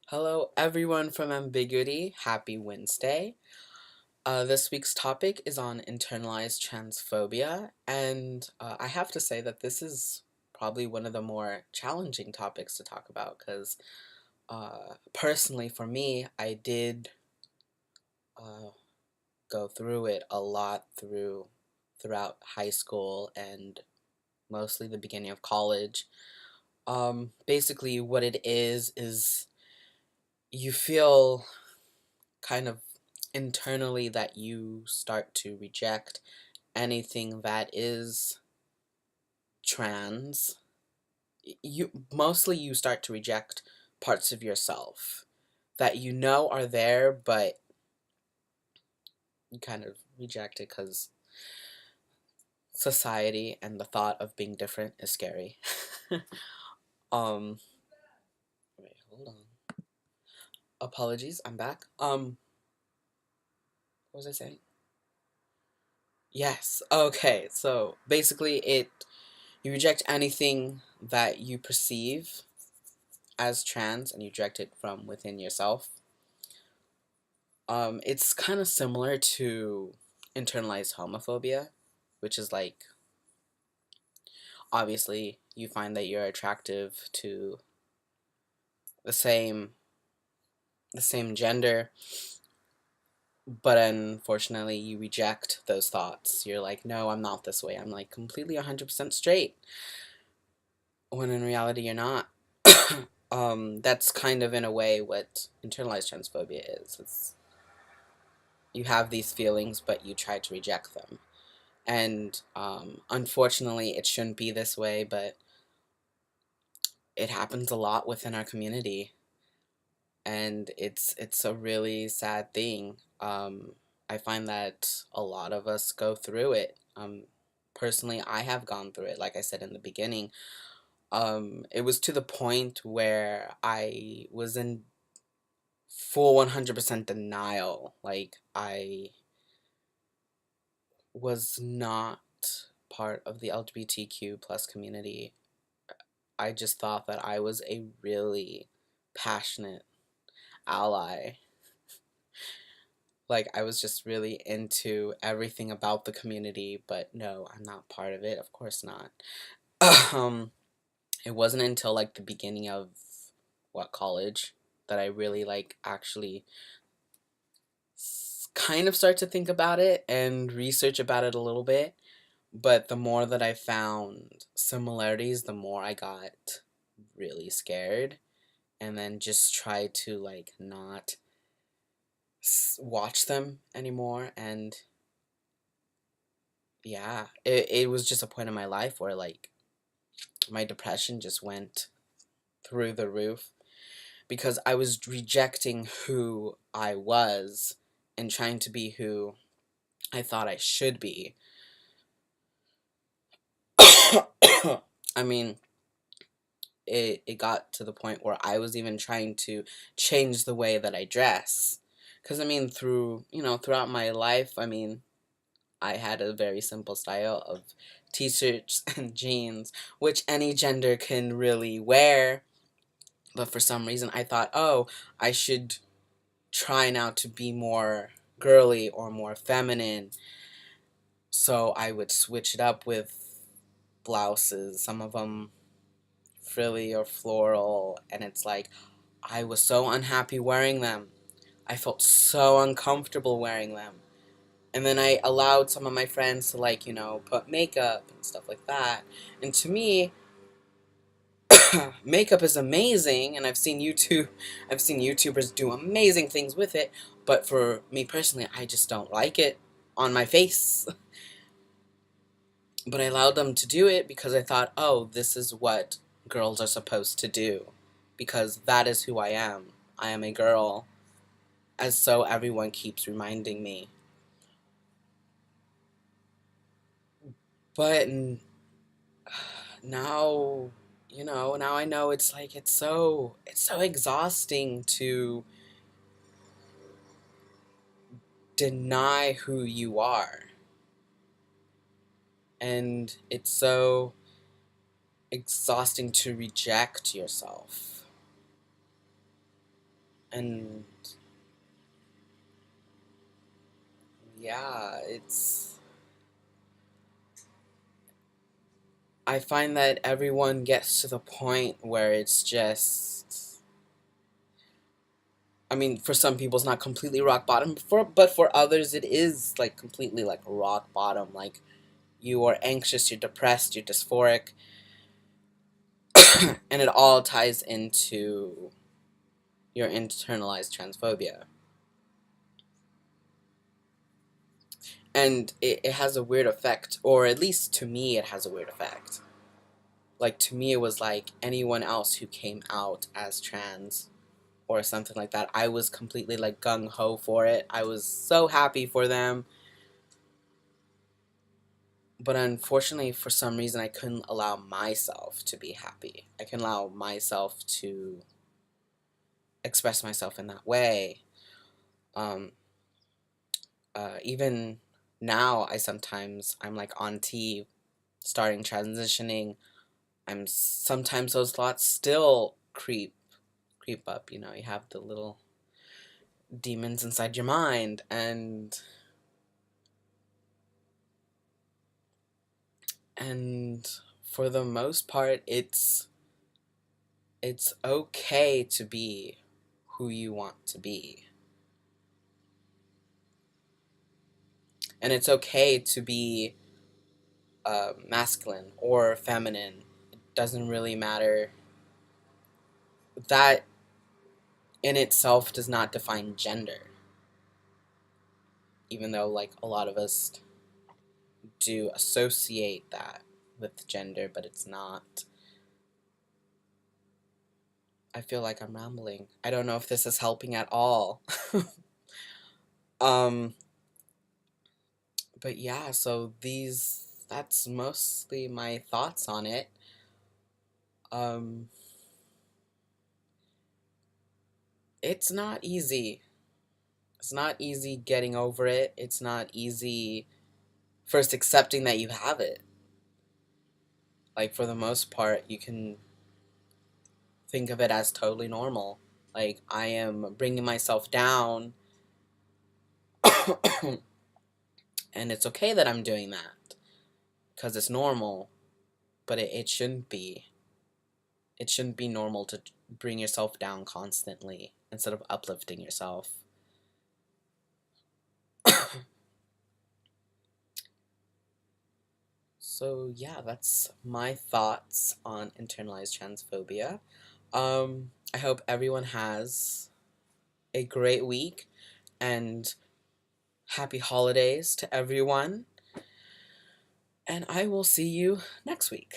Hello, everyone from Ambiguity. Happy Wednesday. This week's topic is on internalized transphobia, and I have to say that this is probably one of the more challenging topics to talk about because, personally, for me, I did uh, go through it a lot throughout high school and mostly the beginning of college. Basically, what it is you feel kind of internally that you start to reject anything that is trans. You start to reject parts of yourself that you know are there, but you kind of reject it because society and the thought of being different is scary. um Wait, hold on. Apologies, I'm back. What was I saying? Yes. Okay. So basically you reject anything that you perceive as trans and you reject it from within yourself. It's kind of similar to internalized homophobia, which is like, obviously you find that you're attractive to the same the same gender, but unfortunately you reject those thoughts. You're like, no, I'm not this way. I'm like completely 100% straight. When in reality you're not. That's kind of in a way what internalized transphobia is. You have these feelings, but you try to reject them. And unfortunately, it shouldn't be this way, but it happens a lot within our community, and it's a really sad thing. I find that a lot of us go through it. Personally, I have gone through it. Like I said in the beginning, it was to the point where I was in full 100% denial. Like I was not part of the LGBTQ plus community. I just thought that I was a really passionate ally. Like, I was just really into everything about the community, but no, I'm not part of it. Of course not. Um, it wasn't until like the beginning of college that I really like actually kind of start to think about it and research about it a little bit. But the more that I found similarities, the more I got really scared and then just tried to like not watch them anymore. And yeah, it was just a point in my life where like my depression just went through the roof because I was rejecting who I was and trying to be who I thought I should be. I mean, it got to the point where I was even trying to change the way that I dress. Because, I mean, throughout my life, I mean, I had a very simple style of t-shirts and jeans, which any gender can really wear. But for some reason, I thought, oh, I should try now to be more girly or more feminine. So I would switch it up with blouses, some of them frilly or floral, and it's like, I was so unhappy wearing them. I felt so uncomfortable wearing them. And then I allowed some of my friends to, like, put makeup and stuff like that. And to me, makeup is amazing, and I've seen YouTubers do amazing things with it, but for me personally, I just don't like it on my face. But I allowed them to do it because I thought, oh, this is what girls are supposed to do. Because that is who I am. I am a girl. As so everyone keeps reminding me. But now, now I know it's like it's so exhausting to deny who you are. And it's so exhausting to reject yourself. And yeah, I find that everyone gets to the point where it's just, I mean, for some people it's not completely rock bottom, but for others it is like completely like rock bottom. Like, you are anxious, you're depressed, you're dysphoric, and it all ties into your internalized transphobia. And it has a weird effect, or at least to me it has a weird effect. Like, to me it was like anyone else who came out as trans or something like that, I was completely like gung-ho for it. I was so happy for them. But unfortunately, for some reason, I couldn't allow myself to be happy. I couldn't allow myself to express myself in that way. Um, Even now, I'm like on T, starting transitioning. Sometimes those thoughts still creep up. You know, you have the little demons inside your mind, and for the most part, it's okay to be who you want to be. And it's okay to be masculine or feminine. It doesn't really matter. That in itself does not define gender. Even though, like, a lot of us do associate that with gender, but it's not. I feel like I'm rambling. I don't know if this is helping at all. um, but yeah, so that's mostly my thoughts on it. Um, it's not easy. It's not easy getting over it. It's not easy first accepting that you have it. Like, for the most part, you can think of it as totally normal. Like, I am bringing myself down, and it's okay that I'm doing that, because it's normal, but it shouldn't be. It shouldn't be normal to bring yourself down constantly instead of uplifting yourself. So yeah, that's my thoughts on internalized transphobia. I hope everyone has a great week, and happy holidays to everyone. And I will see you next week.